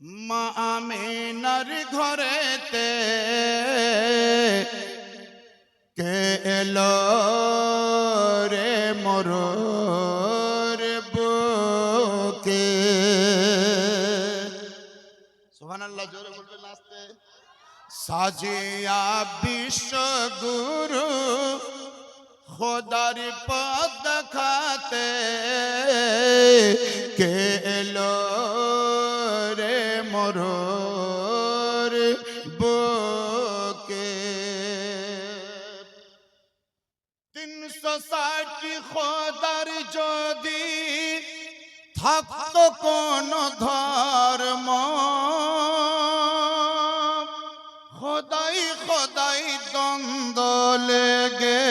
মা আমিনার ঘরেতে কে এলো রে মোর বুকে। সুবহানাল্লাহ, জোরে বলবেন আস্তে। সাজিয়া বিশ্বগুরু খোদার পথ দেখাতে কে এলো রে মোর বুকে। 360 খোদার যদি থাকতো কোন ধর্ম, খোদাই খোদাই দ্বন্দ্ব লেগে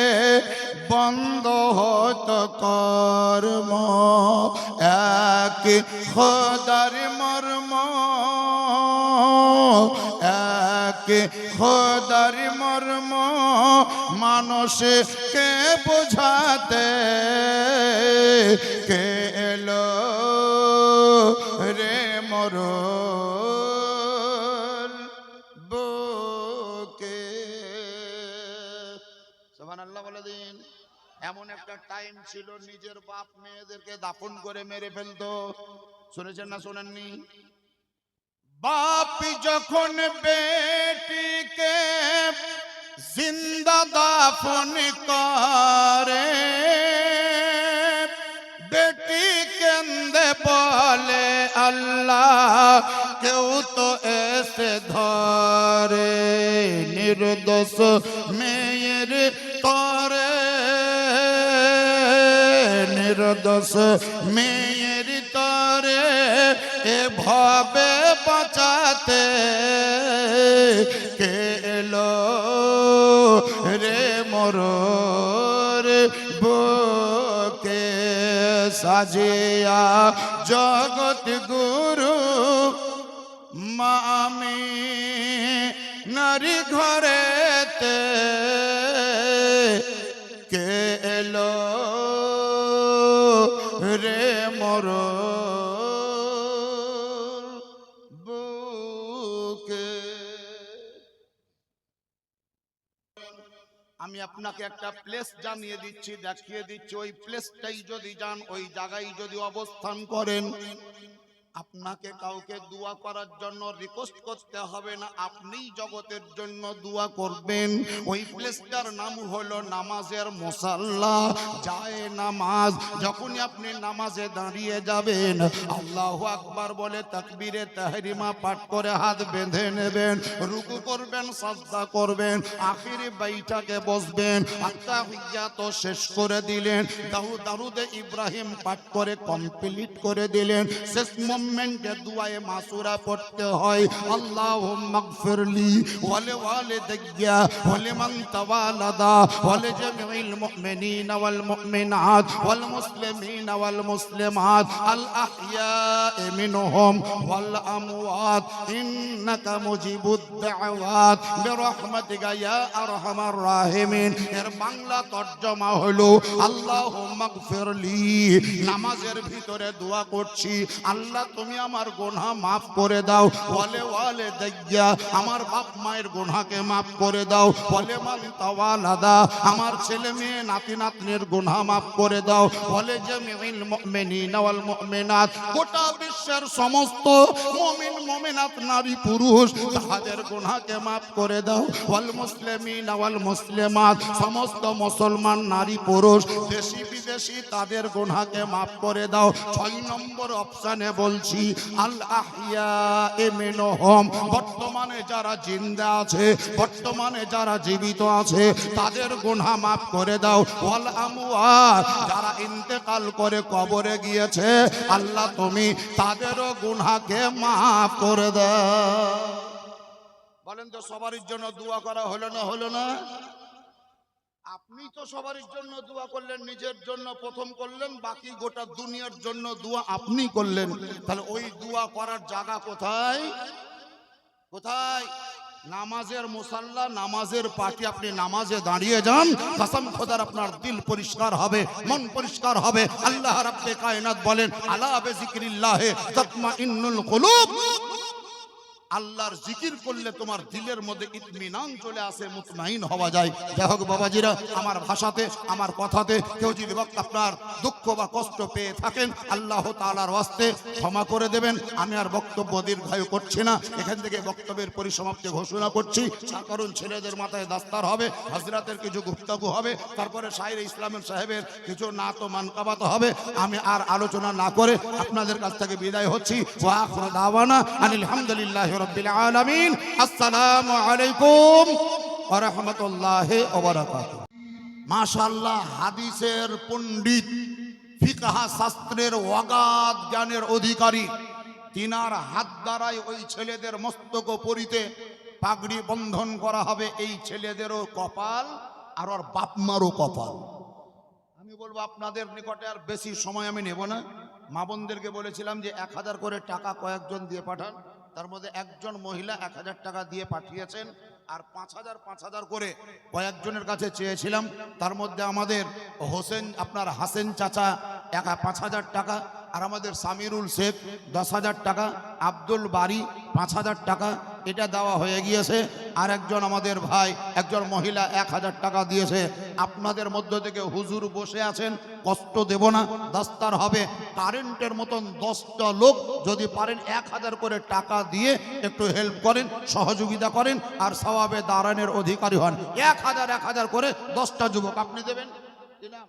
বন্ধ হতো কর্ম। এক খোদার মর্ম, এক খোদার মর্ম মানুষকে বোঝাতে কে এলো রে মোর বুকে। সুবহানাল্লাহ বলে দিন। এমন একটা টাইম ছিল নিজের বাপ মেয়েদেরকে দাফন করে মেরে ফেলতো। শুনেছেন না শোনেননি? বাপ যখন বেটিকে জিন্দা দাফন করে, বেটি কেন্দে বলে আল্লাহ কেউ তো এসে ধরে। নির্দোষ মেয়ের তরে, নির্দোষ মেয়ের তরে এভাবে বাঁচাতে কে এলো রে মোর বুকে। সাজিয়া জগৎ গুরু মা আমিনার ঘরেতে কে এলো রে মোর বুকে। আমি আপনাকে একটা প্লেস জানিয়ে দিচ্ছি, দেখিয়ে দিচ্ছি। ওই প্লেসটাই যদি যান, ওই জায়গায় যদি অবস্থান করেন, আপনাকে কাউকে দোয়া করার জন্য রিকোয়েস্ট করতে হবে না, আপনিই জগতের জন্য দোয়া করবেন। ওই প্লেসটার নাম হলো নামাজের মুসাল্লা, যায় নামাজ। যখনই আপনি নামাজে দাঁড়িয়ে যাবেন, আল্লাহু আকবার বলে তাকবীরে তাহরিমা পাঠ করে হাত বেঁধে নেবেন, রুকু করবেন, সাজদা করবেন, আখিরি বাইটাকে বসবেন, আত্তাহিয়াত শেষ করে দিলেন, দারুদে ইব্রাহিম পাঠ করে কমপ্লিট করে দিলেন। শেষ মোমেন্টে দুআয়ে মাসুরা পড়তে হয়, আল্লাহুম্মা গফিরলি ওয়া লিওয়ালিদাইয়া ওয়া লিমান তাওয়ালাদা ওয়া লিজামিল মুমিনিনা ওয়াল মুমিনাত ওয়াল মুসলিমিনা ওয়াল মুসলিমাত আল আহইয়া'i মিনহুম ওয়াল আমওয়াত ইন্নাকা মুজিবুদ দাওয়াত বিরহমাতিকা ইয়া আরহামার রাহিমিন। এর বাংলা তরজমা হলো আল্লাহুম্মা গফিরলি, নামাজের ভিতরে দোয়া করছি, আল্লাহ তুমি আমার গুনাহ মাফ করে দাও। ওয়ালে ওয়ালে দাইয়া, আমার বাপ মায়ের গুনাহকে মাফ করে দাও। ওয়ালে মান তাওয়ালাদা, আমার ছেলে মেয়ে নাতি নাতনির গুনাহ মাফ করে দাও। ওয়ালে জামিল মুমিনিনা ওয়াল মুমিনাত, গোটা বিশ্বের সমস্ত মুমিন মুমিনাত নারী পুরুষ তাদের গুনাহকে মাফ করে দাও। ওয়াল মুসলিমিনা ওয়াল মুসলিমাত, সমস্ত মুসলমান নারী পুরুষ দেশি বিদেশি তাদের গুনাহকে মাফ করে দাও। 6 নম্বর অপশনে বলছি আল আহইয়া'i মিনহুম, বর্তমানে যারা জিন্দা আছে, বর্তমানে যারা জীবিত আছে তাদের গুনাহ মাফ করে দাও। ওয়াল আমওয়াত, যারা ইন্তেকাল করে কবরে গিয়েছে আল্লাহ তুমি তাদেরও গুনাহকে মাফ করে দাও। বলেন তো সবার জন্য দোয়া করা হলো না? হলো না? আপনি তো সবার জন্য দোয়া করলেন, নিজের জন্য প্রথম করলেন, বাকি গোটা দুনিয়ার জন্য দোয়া আপনি করলেন। তাহলে ওই দোয়া করার জায়গা কোথায়? কোথায়? নামাজের মুসাল্লা, নামাজের পাটি। আপনি নামাজে দাঁড়িয়ে যান, কসম খোদার আপনার দিল পরিষ্কার হবে, মন পরিষ্কার হবে। আল্লাহ রাব্বে কায়নাত বলেন আলা বিযিকরিল্লাহি তাতমাইন্নুল কুলুব, আল্লাহর জিকির করলে তোমার দিলের মধ্যে ইতমিনান চলে আসে, মুতমাইন হওয়া যায়। যাই হোক বাবাজিরা, আমার ভাষাতে আমার কথাতে কেউ যদি আপনার দুঃখ বা কষ্ট পেয়ে থাকেন আল্লাহ তাআলার ওয়াস্তে ক্ষমা করে দেবেন। আমি আর বক্তব্য দীর্ঘায়ু করছি না, এখান থেকে বক্তব্যের পরিসমাপ্তি ঘোষণা করছি। তার কারণ ছেলেদের মাথায় দাস্তার হবে, হযরতের কিছু গুফতাগু হবে, তারপরে শাইর ইসলামের সাহেবের কিছু নাত ও মানকাবাত হবে। আমি আর আলোচনা না করে আপনাদের কাছ থেকে বিদায় হচ্ছি। ওয়া আখিরু দাওয়ানা আনিল হামদুলিল্লাহি রাব্বিল আলামিন। আসসালামু আলাইকুম ওয়া রাহমাতুল্লাহি ওয়া বারাকাতুহু। মাশাআল্লাহ, হাদিসের পণ্ডিত, ফিকহ শাস্ত্রের অগাধ জ্ঞানের অধিকারী, তিনার হাত দ্বারাই ওই ছেলেদের মস্তক পরিতে পাগড়ি বন্ধন করা হবে। এই ছেলেদেরও কপাল আর ওর বাপ মারও কপাল। আমি বলবো আপনাদের নিকটে আর বেশি সময় আমি নেব না। মা বোনদেরকে বলেছিলাম যে 1000 করে টাকা কয়েকজন দিয়ে পাঠান। তার মধ্যে একজন মহিলা 1000 টাকা দিয়ে পাঠিয়েছেন, আর 5000 করে কয়েকজনের কাছে চেয়েছিলাম। তার মধ্যে আমাদের হোসেন, আপনার হাসেন চাচা 5000 টাকা, আর আমাদের সামিরুল শেখ 10,000 টাকা, আব্দুল বারি 5000 টাকা, এটা দেওয়া হয়ে গিয়েছে। আর একজন আমাদের ভাই, একজন মহিলা 1000 টাকা দিয়েছে। আপনাদের মধ্য থেকে হুজুর বসে আছেন, কষ্ট দেব না, দাস্তার হবে। কারেন্টের মতন 10টা লোক যদি পারেন 1000 করে টাকা দিয়ে একটু হেল্প করেন, সহযোগিতা করেন, আর সওয়াবে দাঁড়ানোর অধিকারী হন। 1000 করে 10টা যুবক আপনি দেবেন। দিলাম।